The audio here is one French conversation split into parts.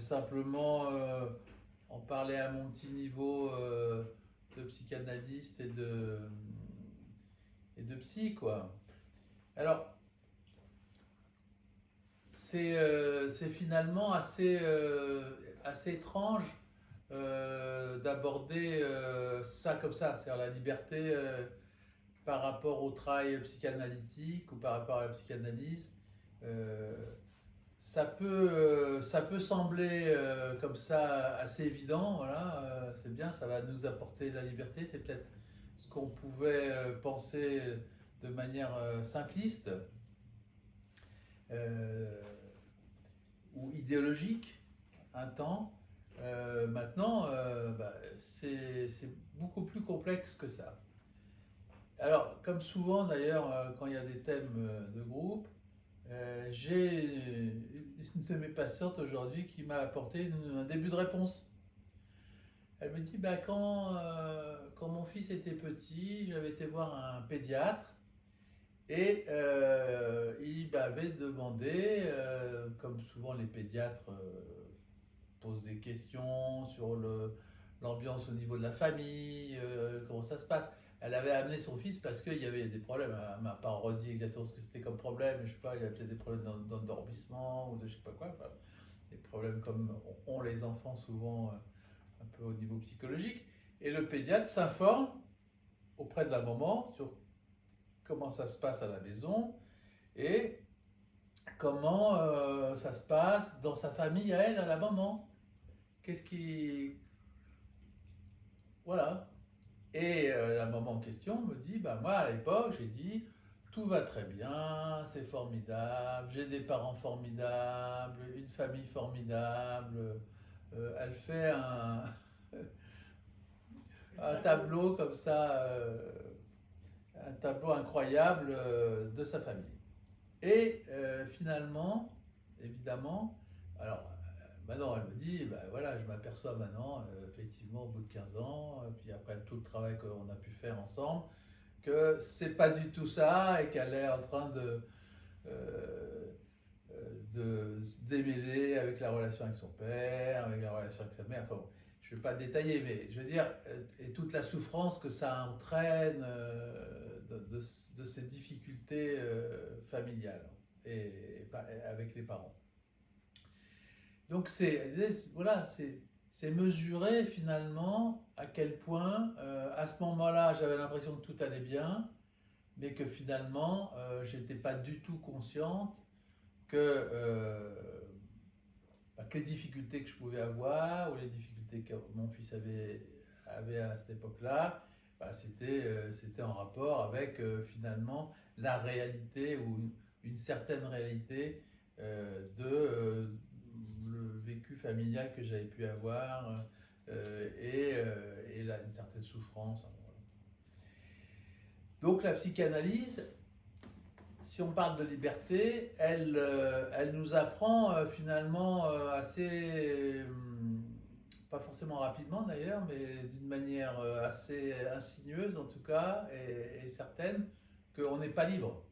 simplement en parler à mon petit niveau de psychanalyste et de psy, quoi. Alors, c'est finalement assez étrange d'aborder ça comme ça, c'est-à-dire la liberté par rapport au travail psychanalytique ou par rapport à la psychanalyse. Euh, ça peut sembler comme ça assez évident, voilà, c'est bien, ça va nous apporter la liberté, c'est peut-être ce qu'on pouvait penser de manière simpliste euh, ou idéologique un temps. Maintenant, c'est beaucoup plus complexe que ça. Alors, comme souvent d'ailleurs, quand il y a des thèmes de groupe, j'ai une de mes patientes aujourd'hui qui m'a apporté un début de réponse. Elle me dit, bah, quand mon fils était petit, j'avais été voir un pédiatre et il m'avait demandé, comme souvent les pédiatres posent des questions sur l'ambiance au niveau de la famille, comment ça se passe. Elle avait amené son fils parce qu'il y avait des problèmes. Elle m'a pas redit exactement ce que c'était comme problème. Je sais pas, il y avait peut-être des problèmes d'endormissement ou de je sais pas quoi. Enfin, des problèmes comme ont les enfants souvent un peu au niveau psychologique. Et le pédiatre s'informe auprès de la maman sur comment ça se passe à la maison et comment ça se passe dans sa famille à elle, à la maman. Qu'est-ce qui... Voilà. Et la maman en question me dit, bah moi à l'époque j'ai dit, tout va très bien, c'est formidable, j'ai des parents formidables, une famille formidable. Elle fait un tableau comme ça, un tableau incroyable de sa famille. Et finalement, évidemment, alors maintenant elle me dit, ben voilà, je m'aperçois maintenant, effectivement, au bout de 15 ans, puis après tout le travail qu'on a pu faire ensemble, que c'est pas du tout ça et qu'elle est en train euh, de se démêler avec la relation avec son père, avec la relation avec sa mère. Enfin bon, je ne vais pas détailler, mais je veux dire, et toute la souffrance que ça entraîne de ces difficultés familiales et avec les parents. Donc voilà, c'est mesurer finalement à quel point, à ce moment-là, j'avais l'impression que tout allait bien, mais que finalement, j'étais pas du tout consciente que les difficultés que je pouvais avoir ou les difficultés que mon fils avait à cette époque-là, c'était en rapport avec finalement la réalité ou une certaine réalité le vécu familial que j'avais pu avoir et une certaine souffrance. Donc la psychanalyse, si on parle de liberté, elle nous apprend finalement pas forcément rapidement d'ailleurs, mais d'une manière assez insinueuse en tout cas, et certaine, qu'on n'est pas libre.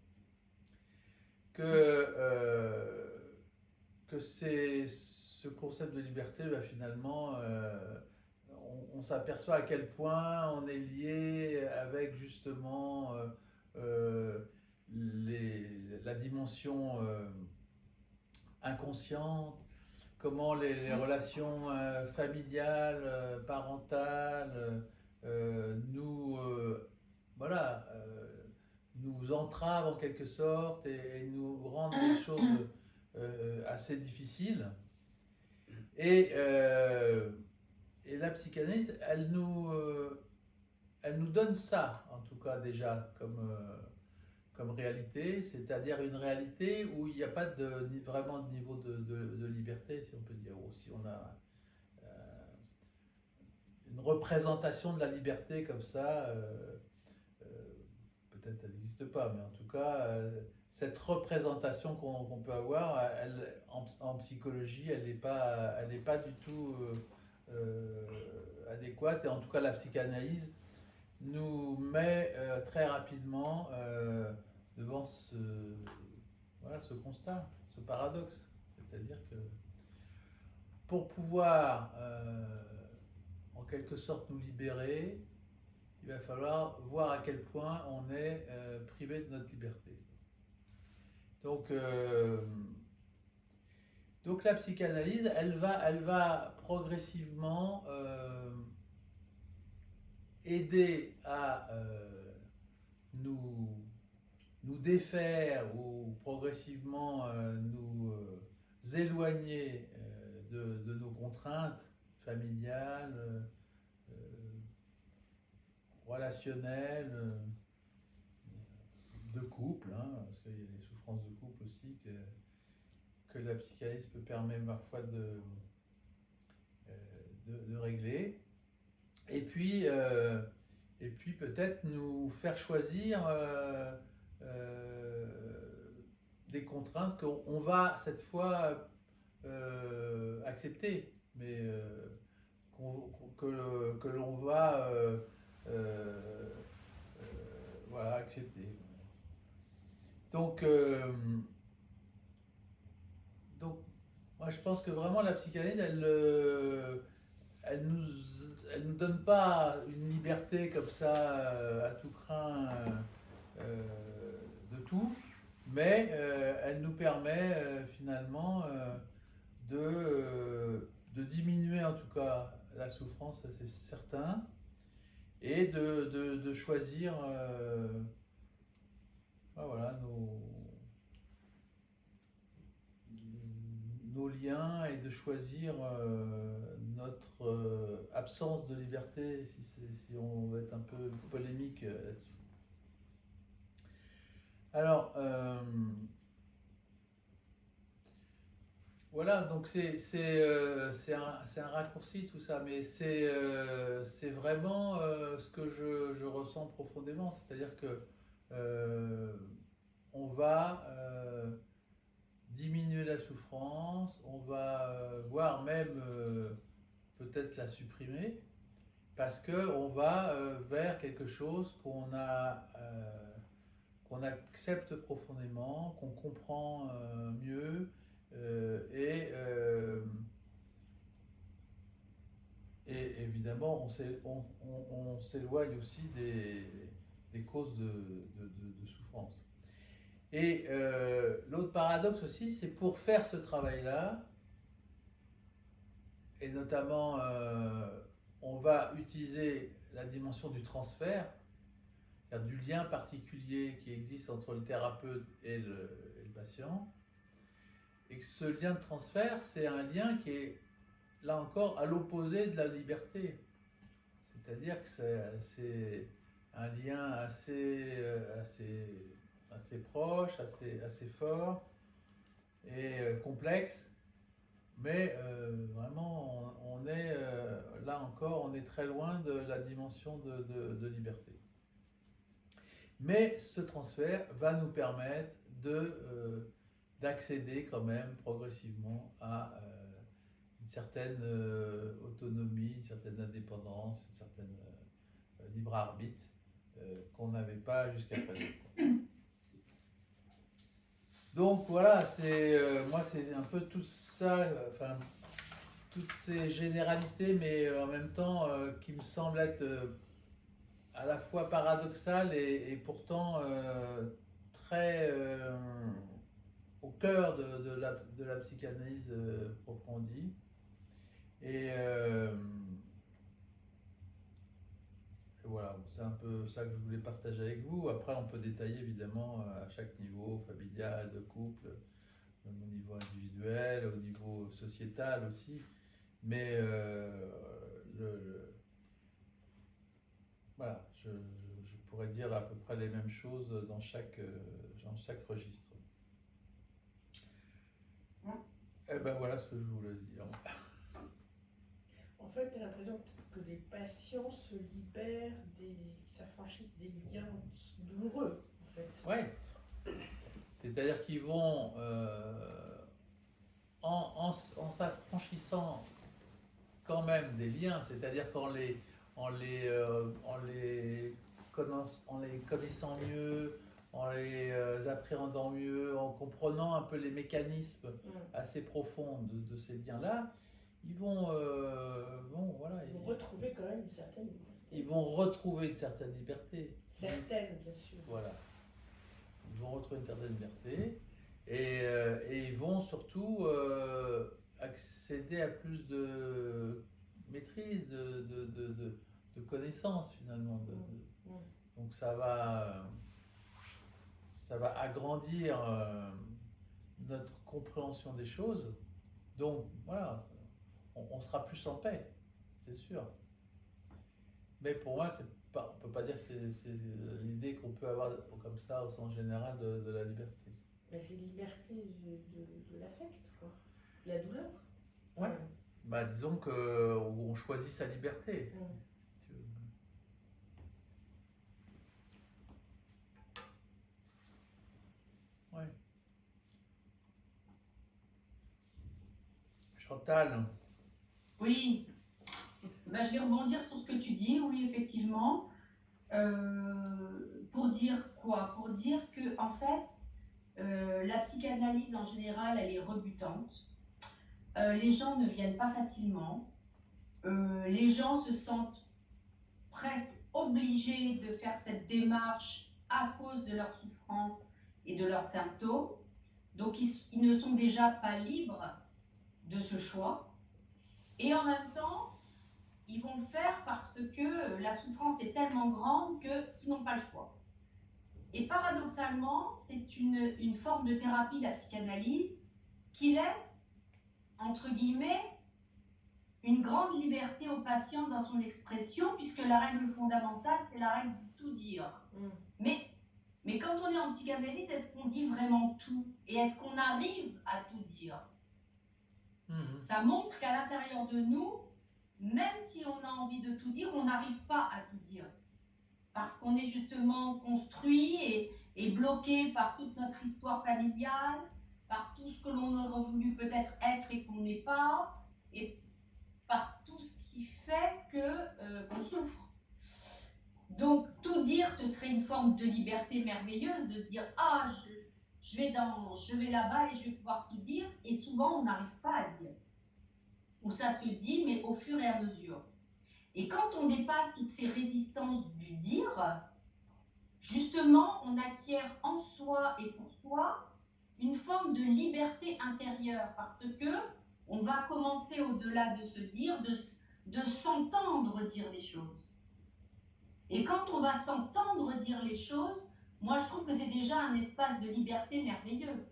Que ce concept de liberté, finalement, on s'aperçoit à quel point on est lié avec justement euh, la dimension inconsciente, comment les relations familiales, parentales, nous, voilà, nous entravent en quelque sorte et nous rendent les choses assez difficiles. Et, euh, et la psychanalyse, elle nous donne ça, en tout cas déjà, comme réalité, c'est-à-dire une réalité où il n'y a pas vraiment de niveau de liberté, si on peut dire, ou si on a une représentation de la liberté comme ça, euh, peut-être elle n'existe pas, mais en tout cas, cette représentation qu'on peut avoir, en psychologie, elle n'est pas du tout adéquate, et en tout cas la psychanalyse nous met très rapidement devant voilà, ce constat, ce paradoxe. C'est-à-dire que pour pouvoir, en quelque sorte, nous libérer, il va falloir voir à quel point on est privé de notre liberté. Donc la psychanalyse, elle va progressivement aider à nous défaire ou progressivement nous éloigner de nos contraintes familiales, relationnelles, de couple, hein, parce qu'il y a des souffrances de couple aussi que la psychanalyse peut permettre parfois de régler. Et puis peut-être nous faire choisir des contraintes qu'on va cette fois accepter, mais que l'on va voilà, accepter. Donc moi je pense que vraiment la psychanalyse, elle nous donne pas une liberté comme ça à tout crin de tout, mais elle nous permet finalement de diminuer en tout cas la souffrance, ça c'est certain, et de choisir voilà, nos liens et de choisir notre absence de liberté, si on veut être un peu polémique là-dessus. Alors, voilà, donc c'est un raccourci tout ça, mais c'est vraiment ce que je ressens profondément, c'est-à-dire que on va diminuer la souffrance, on va voire même peut-être la supprimer, parce qu'on va vers quelque chose qu'on accepte profondément, qu'on comprend mieux, et évidemment on s'éloigne aussi des causes de souffrance. Et l'autre paradoxe aussi, c'est pour faire ce travail-là, et notamment on va utiliser la dimension du transfert, c'est-à-dire du lien particulier qui existe entre le thérapeute et le patient, et que ce lien de transfert, c'est un lien qui est, là encore, à l'opposé de la liberté. C'est-à-dire que c'est un lien assez proche, assez fort et complexe, mais vraiment, on est, là encore, on est très loin de la dimension de liberté. Mais ce transfert va nous permettre d'accéder quand même progressivement à une certaine autonomie, une certaine indépendance, une certaine libre arbitre qu'on n'avait pas jusqu'à présent. Donc voilà, moi c'est un peu tout ça, enfin toutes ces généralités, mais en même temps qui me semblent être à la fois paradoxales et pourtant très au cœur de la psychanalyse proprement dit. Et voilà, c'est un peu ça que je voulais partager avec vous. Après, on peut détailler évidemment à chaque niveau, familial, de couple, au niveau individuel, au niveau sociétal aussi. Mais voilà, je pourrais dire à peu près les mêmes choses dans chaque registre. Et ben voilà ce que je voulais dire. En fait, tu as l'impression que les patients se libèrent, s'affranchissent des liens douloureux, en fait. Oui, c'est-à-dire qu'ils vont, en s'affranchissant quand même des liens, c'est-à-dire qu'en les connaissant mieux, en les appréhendant mieux, en comprenant un peu les mécanismes assez profonds de ces liens-là, voilà, Vous retrouvez quand même une certaine liberté. ils vont retrouver une certaine liberté. Certaines, bien sûr. Voilà. Ils vont retrouver une certaine liberté et ils vont surtout accéder à plus de maîtrise, de connaissances finalement. Donc ça va agrandir notre compréhension des choses. Donc voilà, on sera plus en paix, c'est sûr. Mais pour moi, on ne peut pas dire que c'est l'idée qu'on peut avoir comme ça au sens général de la liberté. Mais c'est liberté de l'affect, quoi. La douleur. Ouais. Bah, disons qu'on choisit sa liberté. Si tu veux. Ouais. Chantal. Oui, ben, je vais rebondir sur ce que tu dis, oui, effectivement. Pour dire quoi? Pour dire que, en fait, la psychanalyse en général, elle est rebutante. Les gens ne viennent pas facilement. Les gens se sentent presque obligés de faire cette démarche à cause de leur souffrance et de leurs symptômes. Donc, ils ne sont déjà pas libres de ce choix. Et en même temps, ils vont le faire parce que la souffrance est tellement grande qu'ils n'ont pas le choix. Et paradoxalement, c'est une forme de thérapie, la psychanalyse, qui laisse, entre guillemets, une grande liberté au patient dans son expression, puisque la règle fondamentale, c'est la règle du tout dire. Mais quand on est en psychanalyse, est-ce qu'on dit vraiment tout? Et est-ce qu'on arrive à tout dire? Ça montre qu'à l'intérieur de nous, même si on a envie de tout dire, on n'arrive pas à tout dire. Parce qu'on est justement construit et bloqué par toute notre histoire familiale, par tout ce que l'on aurait voulu peut-être être et qu'on n'est pas, et par tout ce qui fait qu'on souffre. Donc, tout dire, ce serait une forme de liberté merveilleuse, de se dire « Ah, je vais là-bas et je vais pouvoir tout dire », et souvent, on n'arrive pas à dire. Ou ça se dit, mais au fur et à mesure. Et quand on dépasse toutes ces résistances du dire, justement, on acquiert en soi et pour soi une forme de liberté intérieure, parce que on va commencer au-delà de se dire, de s'entendre dire les choses. Et quand on va s'entendre dire les choses, moi je trouve que c'est déjà un espace de liberté merveilleux.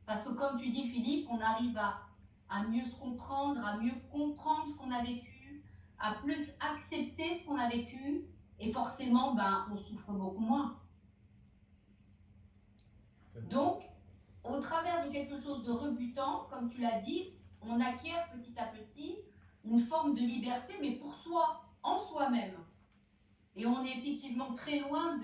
Parce que comme tu dis Philippe, on arrive à mieux se comprendre, à mieux comprendre ce qu'on a vécu, à plus accepter ce qu'on a vécu, et forcément, on souffre beaucoup moins. Donc, au travers de quelque chose de rebutant, comme tu l'as dit, on acquiert petit à petit une forme de liberté, mais pour soi, en soi-même. Et on est effectivement très loin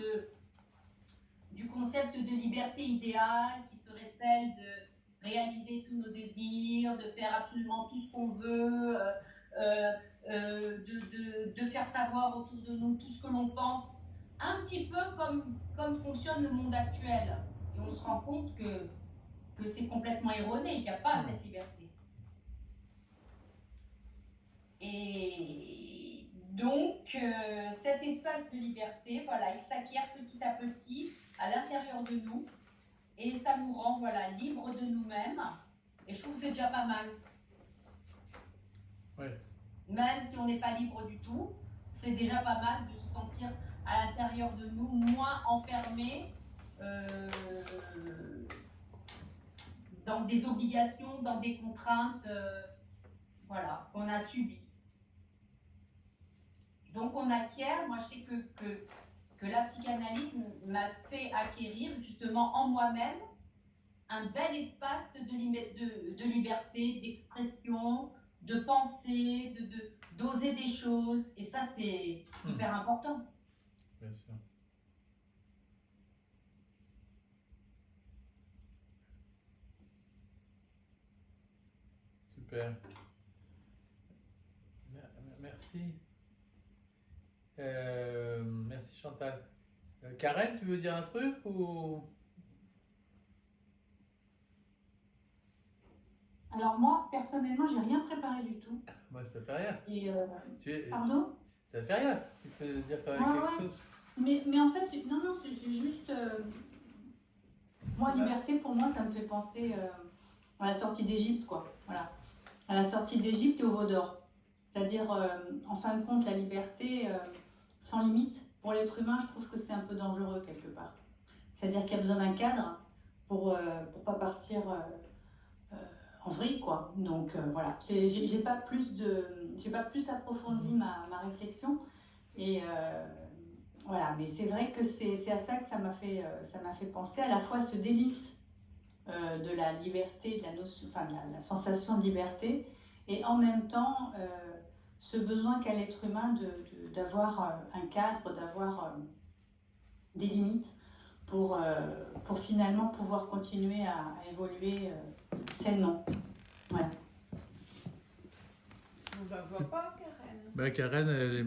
du concept de liberté idéale, qui serait celle de réaliser tous nos désirs, de faire absolument tout ce qu'on veut, de faire savoir autour de nous tout ce que l'on pense, un petit peu comme fonctionne le monde actuel. Et on se rend compte que c'est complètement erroné, qu'il n'y a pas cette liberté. Et donc, cet espace de liberté, voilà, il s'acquiert petit à petit à l'intérieur de nous, et ça nous rend, voilà, libres de nous-mêmes. Et je trouve que c'est déjà pas mal. Ouais. Même si on n'est pas libre du tout, c'est déjà pas mal de se sentir à l'intérieur de nous moins enfermés dans des obligations, dans des contraintes voilà, qu'on a subies. Donc on acquiert, moi je sais que la psychanalyse m'a fait acquérir justement en moi-même un bel espace de liberté, d'expression, de penser, d'oser des choses. Et ça, c'est hyper important. Bien sûr. Super. Merci. Merci Chantal. Karen, tu veux dire un truc ou... Alors moi, personnellement, j'ai rien préparé du tout. Moi, ça fait rien. Et Tu, pardon? ça fait rien. Tu peux dire quand même Ouais, quelque ouais. chose. Mais en fait, non, non, c'est juste. Moi, liberté, pour moi, ça me fait penser à la sortie d'Égypte, quoi. Voilà. À la sortie d'Égypte et au veau d'or. C'est-à-dire, en fin de compte, la liberté sans limite, pour l'être humain, je trouve que c'est un peu dangereux quelque part. C'est-à-dire qu'il y a besoin d'un cadre pour pas partir en vrille, quoi. Donc voilà, j'ai pas plus approfondi ma réflexion. Et voilà, mais c'est vrai que c'est à ça que ça m'a fait penser, à la fois ce délice de la liberté, de la notion, enfin la sensation de liberté, et en même temps ce besoin qu'a l'être humain d'avoir un cadre, d'avoir des limites pour finalement pouvoir continuer à évoluer sainement. Voilà. On la voit pas, Karen. Karen, elle est